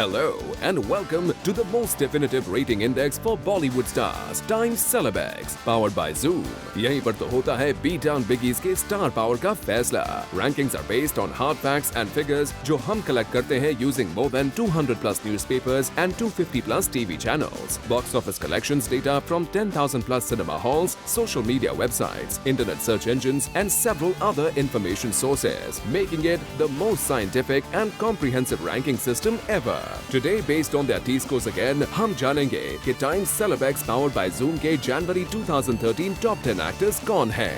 Hello and welcome to the most definitive rating index for Bollywood stars, Times Celebex, powered by Zoom. यहीं पर तो होता है B Town Biggies के star power का फैसला. Rankings are based on hard facts and figures जो हम कलेक्ट करते हैं using more than 200 plus newspapers and 250 plus TV channels. Box office collections data from 10,000 plus cinema halls, social media websites, internet search engines and several other information sources, making it the most scientific and comprehensive ranking system ever. Today, based on their T-scores again, हम जानेंगे कि Times Celebex powered by Zoom के January 2013 top 10 actors कौन हैं?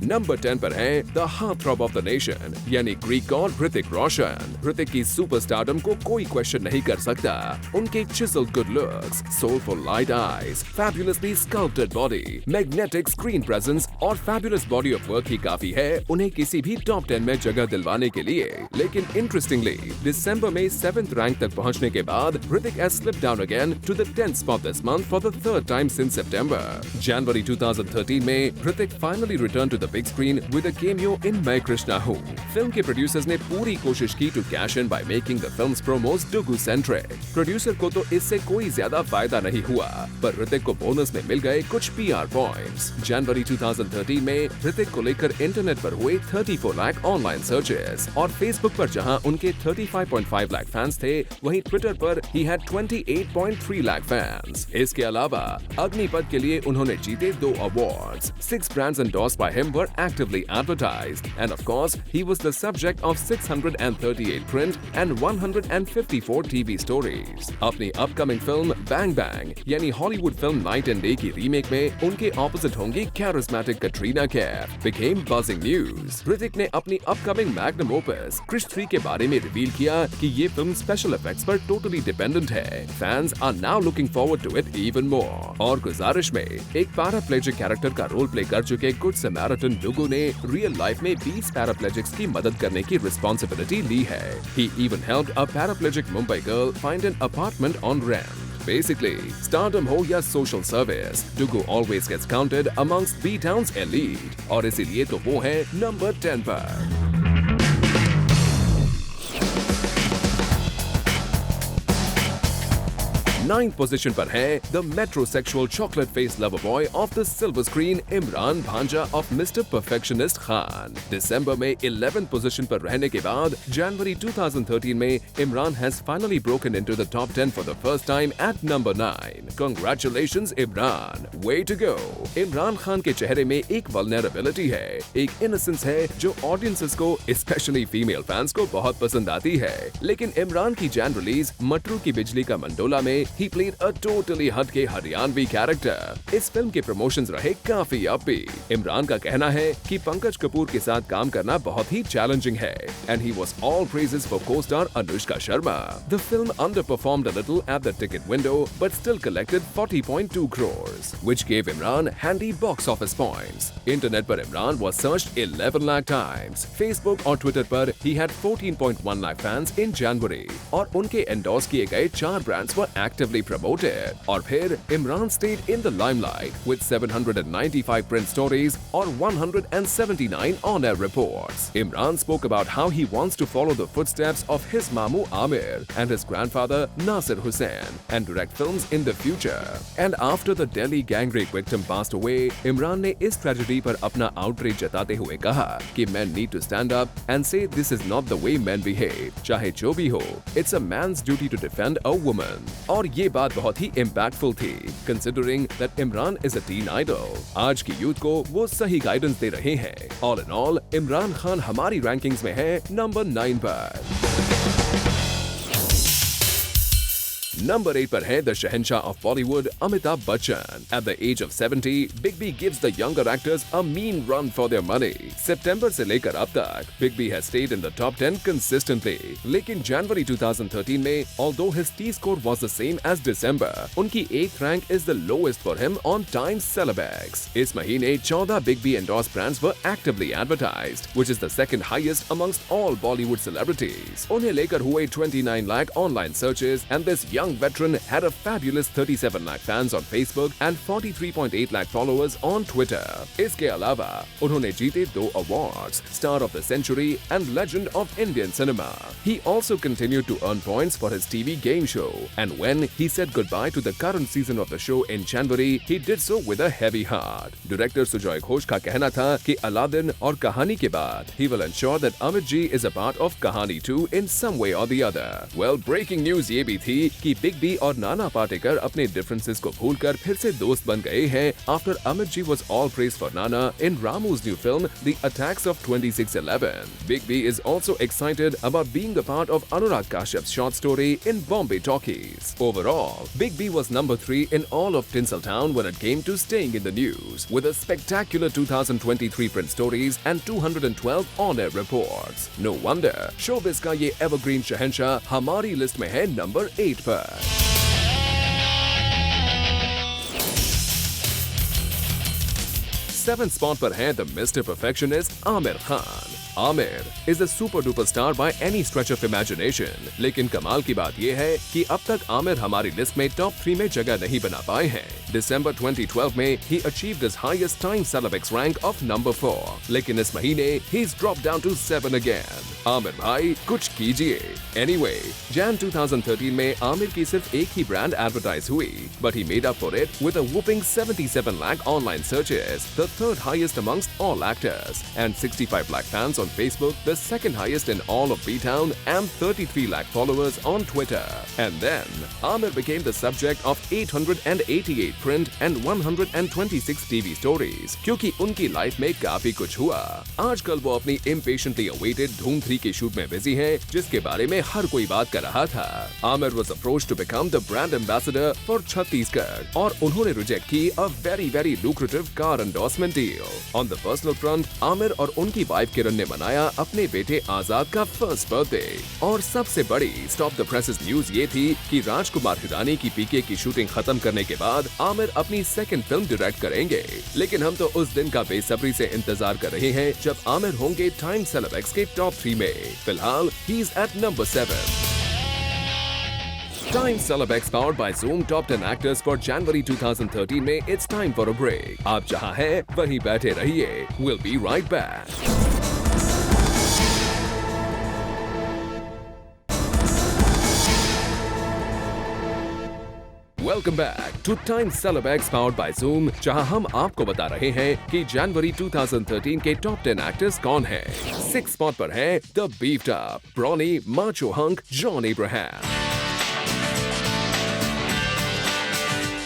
Number 10 पर है the heartthrob of the nation यानी Greek God Hrithik Roshan. Hrithik की सुपरस्टारडम को कोई क्वेश्चन नहीं कर सकता. उनके chiseled good looks, soulful light eyes, fabulously sculpted body, magnetic screen presence और fabulous body of work ही काफी है उन्हें किसी भी टॉप 10 में जगह दिलवाने के लिए. लेकिन इंटरेस्टिंगली दिसंबर में 7th रैंक तक पहुंचने के बाद Hrithik has slipped down again to the 10th spot this month for the third time since September. January 2013 में Hrithik finally returned to the big screen with a cameo in मैं कृष्णा हूँ. फिल्म के producers ने पूरी कोशिश की to cash in by making the film's promos Dugu centric. Producer को तो इससे कोई ज्यादा फायदा नहीं हुआ, पर ऋतिक को बोनस में मिल गए कुछ PR पॉइंट्स. जनवरी 2013 में ऋतिक को लेकर इंटरनेट पर हुए 34 लाख ऑनलाइन सर्चेस और फेसबुक पर जहां उनके 35.5 लाख फैंस थे, वहीं ट्विटर पर he had 28.3 लाख फैंस. इसके अलावा अग्निपथ के लिए उन्होंने जीते 2 awards. 6 brands endorsed by him were actively advertised, and of course, he was the subject of 638 print and 154 TV stories. अपनी upcoming film Bang Bang यानी Hollywood film Night and Day की remake में उनके ऑपोजिट होंगी charismatic Katrina Kaif, became buzzing news. Hrithik ने अपनी upcoming magnum opus Krish 3 के बारे में रिवील किया कि ये फिल्म स्पेशल इफेक्ट्स पर टोटली डिपेंडेंट है. Fans are now looking forward to it even more. और गुजारिश में एक पैराप्लेजिक कैरेक्टर का रोल प्ले कर चुके गुड समैरिटन डुगू ने रियल लाइफ में 20 पैराप्लेजिक्स की मदद करने की रिस्पॉन्सिबिलिटी ली है. He even helped a paraplegic Mumbai girl find an apartment on rent. Basically, stardom हो या social service, Dugu always gets counted amongst B-Town's elite. और इसीलिए तो वो है नंबर 10 पर. 9th पोजीशन पर है the metrosexual chocolate face lover boy of the silver screen Imran भांजा ऑफ मिस्टर परफेक्शनिस्ट खान. दिसंबर में 11th पोजीशन पर रहने के बाद जनवरी 2013 में Imran has finally broken into the top 10 for the first time at number 9. Congratulations Imran, way to go. Imran Khan के चेहरे में एक वल्नरेबिलिटी है, एक इनोसेंस है जो ऑडियंसेस को, स्पेशली फीमेल फैंस को बहुत पसंद आती है. लेकिन इमरान की जैन रिलीज मटरू की बिजली का मंडोला में he played a totally हटके हरियाणवी कैरेक्टर. इस फिल्म के प्रमोशंस रहे काफी अपबीट. इमरान का कहना है कि पंकज कपूर के साथ काम करना बहुत ही चैलेंजिंग है, and he was all praises for co-star Anushka Sharma. The film underperformed a little at the ticket window, but still collected 40.2 crores, which gave Imran handy box office points. Internet पर Imran was searched 11 lakh times. Facebook और Twitter पर he had 14.1 lakh fans in January. और उनके endorse किए गए 4 brands were actively promoted. और फिर Imran stayed in the limelight with 795 print stories or 179 on-air reports. Imran spoke about how he wants to follow the footsteps of his Mamu Amir and his grandfather Nasir Hussain and direct films in the future. And after the Delhi gang rape victim passed away, Imran ने इस tragedy पर अपना outrage जताते हुए कहा कि men need to stand up and say this is not the way men behave. चाहे जो भी हो, it's a man's duty to defend a woman. और ये बात बहुत ही impactful थी, considering that Imran is a teen idol. आज की यूथ को वो सही गाइडेंस दे रहे हैं. All in all, Imran Khan हमारी रैंकिंग्स में है नंबर 9 पर. नंबर 8 पर है the Shahenshah of Bollywood Amitabh Bachchan. At the age of 70, Big B gives the younger actors a mean run for their money. सितंबर से लेकर अब तक Big B has stayed in the top 10 consistently. लेकिन जनवरी 2013 में, although his T-score was the same as December, उनकी 8th rank is the lowest for him on Times Celebex. इस महीने 14 Big B endorsed brands were actively advertised, which is the second highest amongst all Bollywood celebrities. उन्हें लेकर हुए 29 lakh online searches and this young veteran had a fabulous 37 lakh fans on Facebook and 43.8 lakh followers on Twitter. इसके अलावा उन्होंने जीते 2 awards, Star of the Century and Legend of Indian Cinema. He also continued to earn points for his TV game show, and when he said goodbye to the current season of the show in January, he did so with a heavy heart. Director Sujoy Ghosh का कहना था कि Aladdin और कहानी के बाद he will ensure that Amit ji is a part of कहानी 2 in some way or the other. Well, breaking news ये भी थी कि Big B और नाना पाटेकर अपने differences को भूलकर फिर से दोस्त बन गए हैं after Amit ji was all praised for Nana in Ramu's new film The Attacks of 2611. Big B is also excited about being a part of Anurag Kashyap's short story in Bombay Talkies. Overall, Big B was number 3 in all of Tinseltown when it came to staying in the news, with a spectacular 2023 print stories and 212 on-air reports. No wonder showbiz का ये evergreen शहंशाह हमारी list में है number 8 पर। 7th spot पर है the mister perfectionist Aamir Khan. Aamir is a super duper star by any stretch of imagination, लेकिन कमाल की बात यह है कि अब तक आमिर हमारी लिस्ट में टॉप 3 में जगह नहीं बना पाए हैं। दिसंबर 2012 में he achieved his highest time Celebx rank of number 4, लेकिन इस महीने he's dropped down to 7 again. Aamir भाई कुछ कीजिए। Anyway, Jan 2013 में आमिर की सिर्फ एक ही ब्रांड एडवर्टाइज हुई, but he made up for it with a whooping 77 lakh online searches, the third highest amongst all actors, and 65 lakh fans on Facebook, the second highest in all of B-Town, and 33 lakh followers on Twitter. And then, Aamir became the subject of 888 print and 126 TV stories, क्योंकि उनकी life में काफी कुछ हुआ। आजकल वो अपनी impatiently awaited धूम 3 की शूट में बिजी हैं, जिसके बारे में हर कोई बात कर रहा था। Aamir was approached to become the brand ambassador for Chhattisgarh, और उन्होंने रिजेक्ट की a very lucrative car endorsement deal. On the personal front, Aamir और उनकी वाइफ किरण ने मनाया अपने बेटे आजाद का फर्स्ट बर्थडे। और सबसे बड़ी स्टॉप द प्रेसेस न्यूज ये थी कि राजकुमार हिरानी की पीके की शूटिंग खत्म करने के बाद आमिर अपनी सेकंड फिल्म डायरेक्ट करेंगे। लेकिन हम तो उस दिन का बेसब्री से इंतजार कर रहे हैं जब आमिर होंगे टाइम सेलेब्स के टॉप 3 में। फिलहाल he is at number 7। Time Celebx powered by Zoom Top 10 Actors for January 2013 में It's Time for a Break। आप जहां हैं वहीं बैठे रहिए। We'll be right back। Welcome back to Time Celebx powered by Zoom, जहां हम आपको बता रहे हैं कि जनवरी 2013 के टॉप 10 एक्टर्स कौन हैं। 6th स्पॉट पर है the beefed up, brawny, macho hunk John Abraham.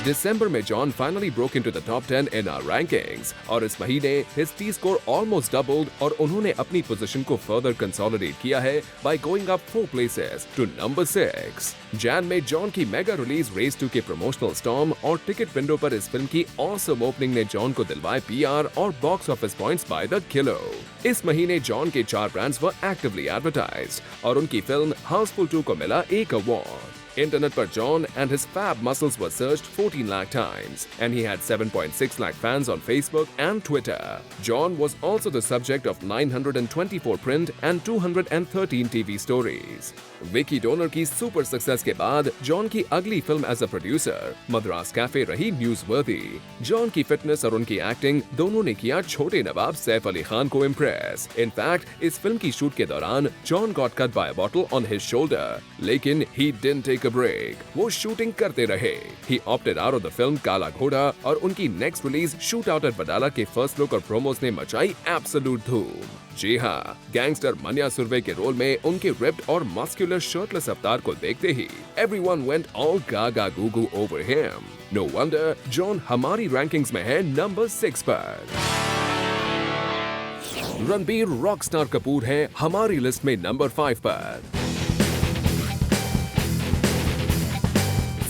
दिसंबर में John finally broke into the top 10 in our rankings, और इस महीने his T score almost doubled और उन्होंने अपनी पोजीशन को फर्दर कंसोलिडेट किया है by going up 4 places to number 6। Jan में जॉन की मेगा रिलीज रेस 2 के प्रमोशनल स्टॉर्म और टिकट विंडो पर इस फिल्म की ऑसम ओपनिंग ने जॉन को दिलवाए पीआर और box office points by the kilo. इस महीने जॉन के 4 ब्रांड्स वर एक्टिवली एडवर्टाइज्ड और उनकी फिल्म हाउसफुल 2 को मिला एक अवार्ड। Internet पर John and his fab muscles were searched 14 lakh times, and he had 7.6 lakh fans on Facebook and Twitter. John was also the subject of 924 print and 213 TV stories. Vicky donor की super success के बाद John की अगली फिल्म as a producer Madras cafe रही newsworthy. John की fitness और उनकी एक्टिंग दोनों ने किया छोटे नवाब सैफ अली खान को इम्प्रेस। इनफैक्ट इस फिल्म की शूट के दौरान John got cut by a bottle on his shoulder, लेकिन he didn't take a break. वो शूटिंग करते रहे। He opted out of the film Kala Ghoda, और उनकी next release shoot out at Wadala के फर्स्ट लुक और प्रोमोस ने मचाई एब्सोल्यूट धूम। जी हाँ, गैंगस्टर मन्या सुरवे के रोल में उनके रिप्ड और मस्कुलर शर्टलेस अवतार को देखते ही everyone went all gaga goo goo over him. No wonder John हमारी रैंकिंग्स में है नंबर 6 पर। रणबीर रॉकस्टार कपूर है हमारी लिस्ट में नंबर 5 पर।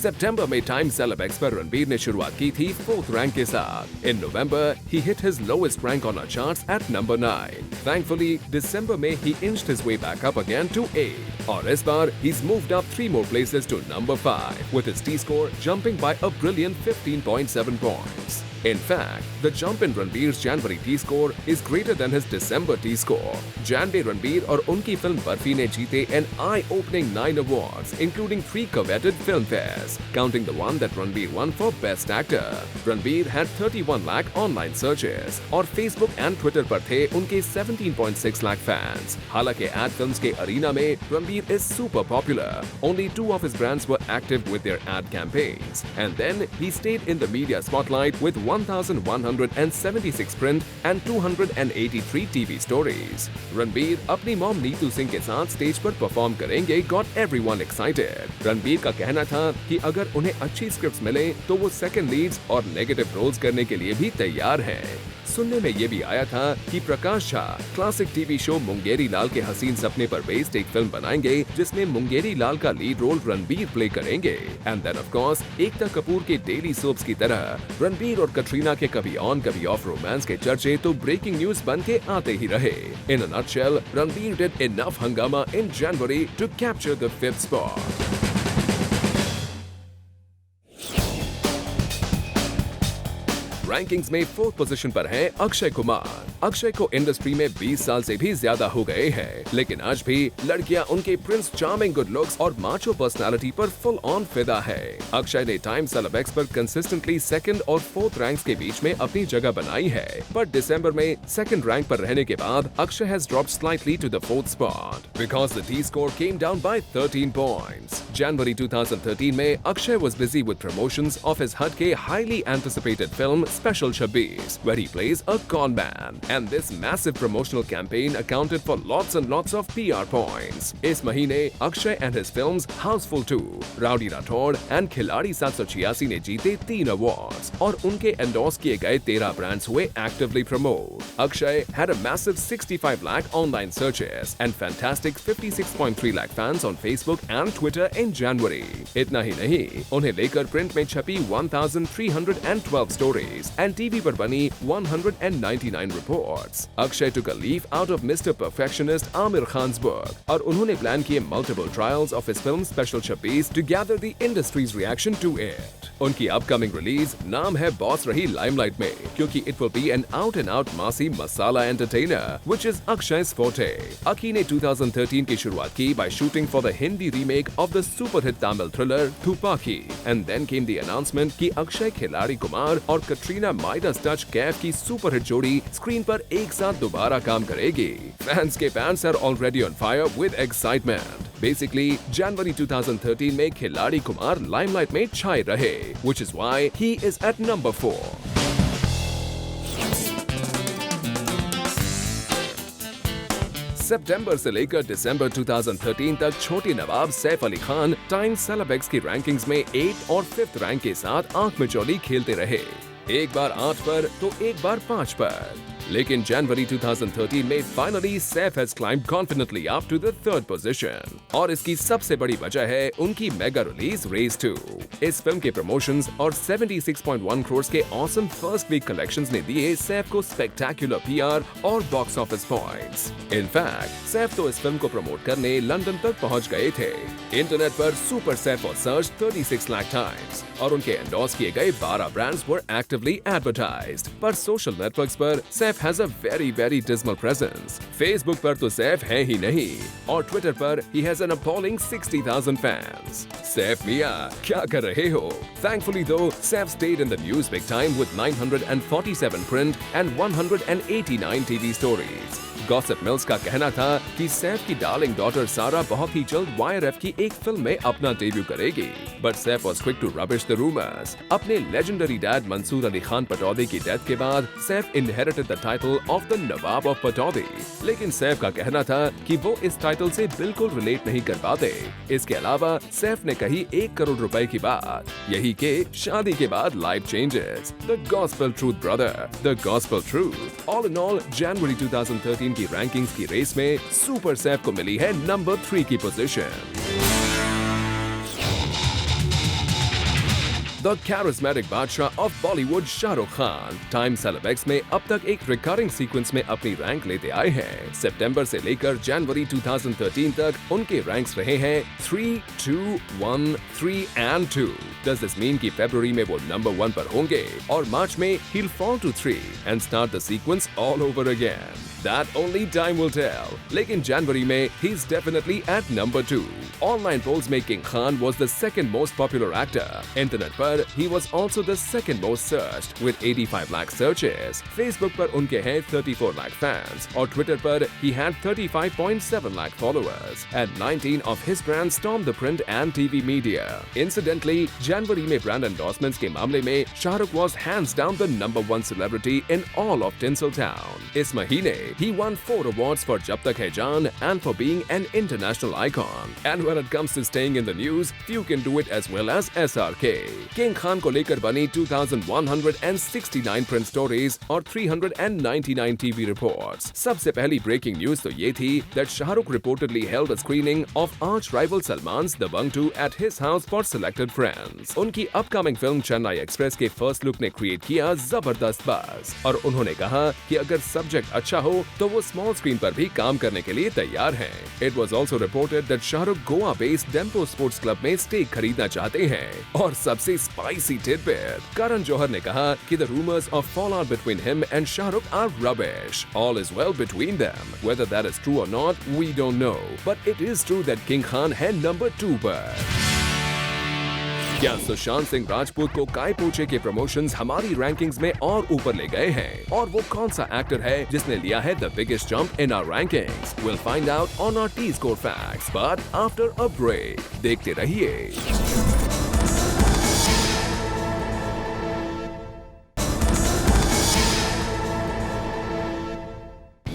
सितंबर में टाइम सेलेब्स पर रणबीर ने शुरुआत की थी 4th रैंक के साथ। इन नवंबर he hit his lowest rank on our charts at number 9. Thankfully, दिसंबर में he inched his way back up again to 8. और इस बार he's moved up 3 more places to number 5, with his T-score jumping by a brilliant 15.7 points. In fact, the jump in Ranbir's January T-score is greater than his December T-score. Jan में रणबीर और उनकी film barfi ने जीते an eye-opening 9 awards, including 3 coveted filmfares, counting the one that Ranbir won for Best Actor. Ranbir had 31 lakh online searches और Facebook and Twitter पर थे उनके 17.6 lakh fans. हालांकि ad films के arena में Ranbir is super popular. Only 2 of his brands were active with their ad campaigns, and then he stayed in the media spotlight with 1,176 print and 283 TV stories. Ranbir अपनी mom Neetu Singh के साथ stage पर perform करेंगे got everyone excited. Ranbir का कहना था कि अगर उन्हें अच्छी स्क्रिप्ट्स मिले तो वो सेकंड लीड्स और नेगेटिव रोल्स करने के लिए भी तैयार हैं। सुनने में ये भी आया था कि Prakash Jha classic TV show Mungeri Lal के हसीन सपने पर बेस्ड एक फिल्म बनाएंगे जिसमें मुंगेरी लाल का लीड रोल रणबीर प्ले करेंगे। And then of course Ekta Kapoor के डेली सोप्स की तरह रणबीर और कटरीना के कभी ऑन कभी ऑफ रोमांस के चर्चे तो ब्रेकिंग न्यूज बन के आते ही रहे। In a nutshell, Ranbir did enough hungama in January to capture the 5th spot. Rankings में 4th पोजीशन पर हैं अक्षय कुमार। अक्षय को इंडस्ट्री में 20 साल से भी ज्यादा हो गए हैं, लेकिन आज भी लड़कियां उनके प्रिंस चार्मिंग गुड लुक्स और माचो पर्सनालिटी पर फुल ऑन फिदा है। अक्षय ने टाइम सेलेब्स पर कंसिस्टेंटली 2nd और 4th रैंक्स के बीच में अपनी जगह बनाई है, पर दिसंबर में 2nd रैंक पर रहने के बाद Akshay has dropped slightly to the 4th spot because the T score came down by 13 points. जनवरी 2013 में Akshay was busy with promotions of his hatke highly anticipated film Special Shabbis, where he plays a con man, and this massive promotional campaign accounted for lots and lots of PR points. इस महीने Akshay and his films Houseful 2, Rowdy Rathod and Khiladi 786 ने जीते 3 awards और उनके endorse किए गए 13 brands हुए actively promote. Akshay had a massive 65 lakh online searches and fantastic 56.3 lakh fans on Facebook and Twitter in January. इतना ही नहीं, उन्हें लेकर print में छपी 1,312 stories and TV पर बनी 199 reports. Akshay took a leaf out of Mr. Perfectionist Amir Khan's book और उन्होंने प्लान किए multiple trials of his film Special Shabbis to gather the industry's reaction to it. उनकी upcoming release नाम है boss रही limelight में, क्योंकि it will be an out and out massy masala entertainer, which is Akshay's forte. Aki ने 2013 की शुरुआत की by shooting for the Hindi remake of the super hit Tamil thriller Thupaki, and then came the announcement कि अक्षय खिलाड़ी कुमार और Katrina Midas touch Kaif की superhit जोड़ी screen पर एक साथ दोबारा काम करेगी। फैंस के pants are already on fire with excitement. Basically जनवरी 2013 में खिलाड़ी कुमार लाइमलाइट में छाए रहे, which is why he is at number 4. सितंबर से लेकर दिसंबर 2013 तक छोटे नवाब सैफ अली खान टाइम सेलेब्स की रैंकिंग्स में 8th और 5th रैंक के साथ आंख मिचौली खेलते रहे। एक बार 8 पर तो एक बार 5 पर, लेकिन जनवरी 2013 में finally Saif has climbed confidently up to the 3rd position और इसकी सबसे बड़ी वजह है उनकी मेगा रिलीज रेस 2। इस फिल्म के प्रमोशंस और 76.1 करोड़ के ऑसम फर्स्ट वीक कलेक्शंस ने दिए सैफ को स्पेक्टेक्युलर पीआर और box office points. In fact Saif तो इस फिल्म को प्रमोट करने लंदन तक पहुंच गए थे। इंटरनेट पर super Saif was search 36 lakh times और उनके एंडोर्स किए गए 12 ब्रांड्स वर एक्टिवली एडवर्टाइज्ड। पर सोशल नेटवर्क्स पर Saif has a very very dismal presence. Facebook पर तो सैफ है ही नहीं और Twitter पर he has an appalling 60,000 fans. Saif मियां क्या कर रहे हो? Thankfully though, Saif stayed in the news big time with 947 print and 189 TV stories. Gossip mills का कहना था कि सैफ की डार्लिंग डॉटर सारा बहुत ही जल्द YRF की एक फिल्म में अपना डेब्यू करेगी, but Saif was quick to rubbish the rumours. अपने लेजेंडरी डैड मंसूर अली खान पटौदी की डेथ के बाद Saif inherited the title of the Nawab of Pataudi, लेकिन सैफ का कहना था कि वो इस टाइटल से बिल्कुल रिलेट नहीं कर पाते। इसके अलावा सैफ ने कही 1 करोड़ रुपए की बात, यही के शादी के बाद life changes. The gospel truth brother, the gospel truth. All in all जनवरी 2013 की रैंकिंग्स की रेस में सुपर सैफ को मिली है नंबर 3 की पोजीशन। द कैरिस्मेटिक बादशाह of Bollywood Shahrukh Khan time celebs में अब तक एक रिकरिंग सीक्वेंस में अपनी रैंक लेते आए हैं। सितंबर से लेकर जनवरी 2013 तक उनके रैंक्स रहे हैं 3, 2, 1, 3 and 2। Does this mean कि फरवरी में वो नंबर 1 पर होंगे और मार्च में he'll fall to 3 and start the sequence all over again? That only time will tell. लेकिन जनवरी में he's definitely at number 2. Online polls में King Khan was the second most popular actor. Internet पर he was also the second most searched with 85 lakh searches. Facebook पर उनके हैं 34 lakh fans और Twitter पर he had 35.7 lakh followers. And 19 of his brands stormed the print and TV media. Incidentally, जनवरी में brand endorsements के मामले में Shahrukh was hands down the number 1 celebrity in all of Tinseltown. इस महीने he won 4 awards for Jab Tak Hai Jaan and for being an international icon. And when it comes to staying in the news, few can do it as well as SRK. King Khan को लेकर बनी 2169 print stories और 399 TV reports. सबसे पहली breaking news तो ये थी that Shahrukh reportedly held a screening of arch rival Salman's Dabangg 2 at his house for selected friends. उनकी upcoming film चेन्नई एक्सप्रेस के फर्स्ट लुक ने क्रिएट किया जबरदस्त बज़ और उन्होंने कहा कि अगर सब्जेक्ट अच्छा हो तो वो स्मॉल स्क्रीन पर भी काम करने के लिए तैयार हैं। It was also reported that Shahrukh Goa based Dempo sports club में स्टेक खरीदना चाहते हैं। और सबसे स्पाइसी टिडबिट, करण जौहर ने कहा कि the rumors of fallout between him and Shahrukh are rubbish. All is well between them. Whether that is true or not, we don't know. But it is true that King Khan है number 2 पर। क्या सुशांत सिंह राजपूत को काय पोछे के promotions हमारी rankings में और ऊपर ले गए हैं? और वो कौन सा एक्टर है जिसने लिया है the biggest jump in our rankings? Will find out on our T score facts but after a break. देखते रहिए।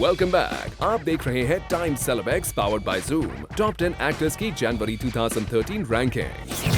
Welcome back. आप देख रहे हैं Time Celebs powered by Zoom top 10 actors की जनवरी 2013 rankings.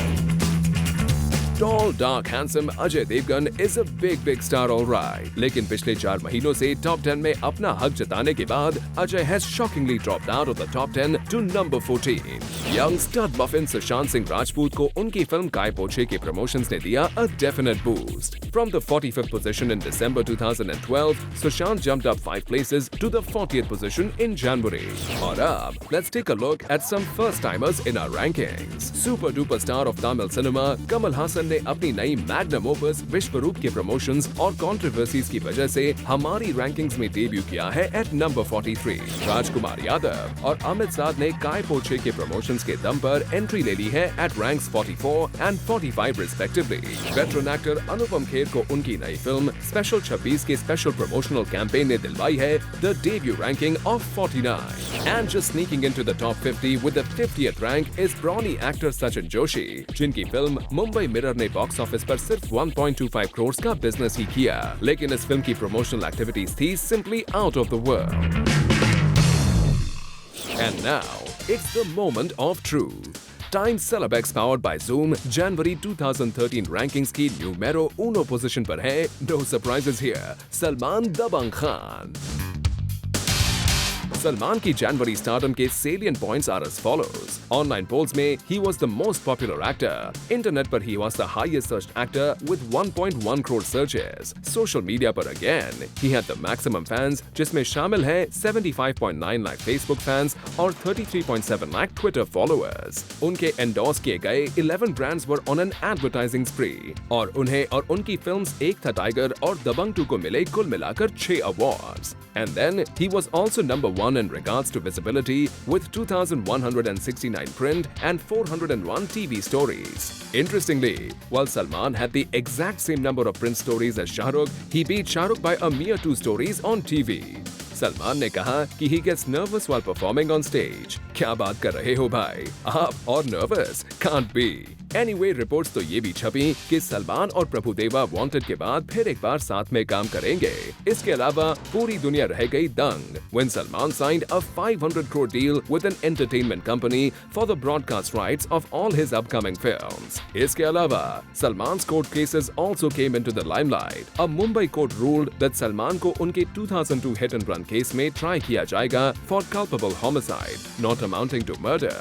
Tall, dark, handsome Ajay Devgan is a big star all right. लेकिन पिछले 4 महीनों से टॉप 10 में अपना हक जताने के बाद Ajay has shockingly dropped out of the top 10 to number 14. Young stud buffin Sushant Singh Rajput को उनकी फिल्म काय पोछे के प्रमोशंस ने दिया a definite boost. From the 45th position in December 2012, Sushant jumped up 5 places to the 40th position in January. और अब let's take a look at some first timers in our rankings. Super duper star of Tamil cinema Kamal Haasan ने अपनी नई magnum opus विश्वरूप के promotions और controversies की वजह से हमारी रैंकिंग्स में डेब्यू किया है एट नंबर 43। राजकुमार यादव और अमित साध ने काय पोछे के प्रमोशंस के दम पर एंट्री ले ली है at ranks 44 and 45 respectively. Veteran actor Anupam Kher को उनकी नई फिल्म स्पेशल 26 के स्पेशल प्रमोशनल कैंपेन ने दिलवाई है the debut ranking of 49। And just sneaking into the top 50 with the 50th rank is Brownie actor Sachin Joshi, जिनकी फिल्म मुंबई मिरर ने बॉक्स ऑफिस पर सिर्फ 1.25 करोड़ का बिजनेस ही किया, लेकिन इस फिल्म की प्रमोशनल एक्टिविटीज थी simply out of the world. And now it's the moment of truth. Time Celebs powered by zoom January 2013 rankings की न्यूमेरो 1 पोजीशन पर है, नो सरप्राइजेस हियर, सलमान दबंग खान। सलमान की जनवरी स्टारडम के salient points are as follows. Online polls में he was the most popular actor. Internet पर he was the highest searched actor with 1.1 crore searches. Social media पर again he had the maximum fans, जिसमें शामिल है 75.9 lakh Facebook fans और 33.7 lakh Twitter followers. उनके endorse किए गए 11 brands were on an advertising spree और उन्हें और उनकी फिल्म्स एक था टाइगर और दबंग 2 को मिले कुल मिलाकर 6 awards. And then he was also number 1 in regards to visibility with 2,169 print and 401 TV stories. Interestingly, while Salman had the exact same number of print stories as Shahrukh, he beat Shahrukh by a mere 2 stories on TV. Salman ने कहा कि he gets nervous while performing on stage. क्या बात कर रहे हो भाई? आप और nervous? Can't be. Anyway, reports तो ये भी छपी कि सलमान और प्रभुदेवा वांटेड के बाद फिर एक बार साथ में काम करेंगे। इसके अलावा पूरी दुनिया रह गई दंग when Salman signed a 500 crore deal with an entertainment company for the broadcast rights of all his upcoming films. इसके अलावा Salman's court cases also came into the limelight. A Mumbai court ruled that Salman को उनके 2002 hit and run case में try किया जाएगा for culpable homicide, not amounting to murder.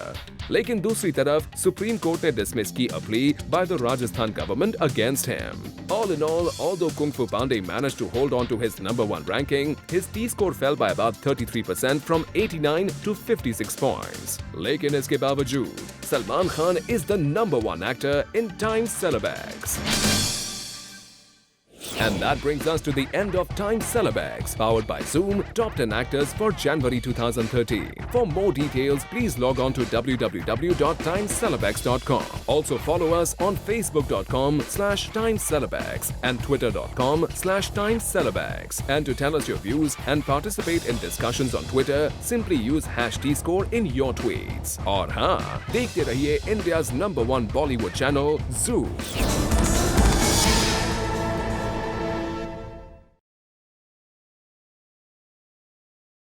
लेकिन दूसरी तरफ सुप्रीम कोर्ट ने डिसमिस की a plea by the Rajasthan government against him. All in all, although Kung Fu Pandey managed to hold on to his #1 ranking, his T-score fell by about 33% from 89 to 56 points. लेकिन इसके बावजूद Salman Khan is the #1 actor in Times Celebex. And that brings us to the end of Time Celebex, powered by Zoom, Top 10 Actors for January 2013. For more details, please log on to www.timecelebex.com. Also follow us on facebook.com/timecelebex and twitter.com/timecelebex. And to tell us your views and participate in discussions on Twitter, simply use #Tscore in your tweets. और हाँ, देखते रहिए India's #1 Bollywood channel, Zoom.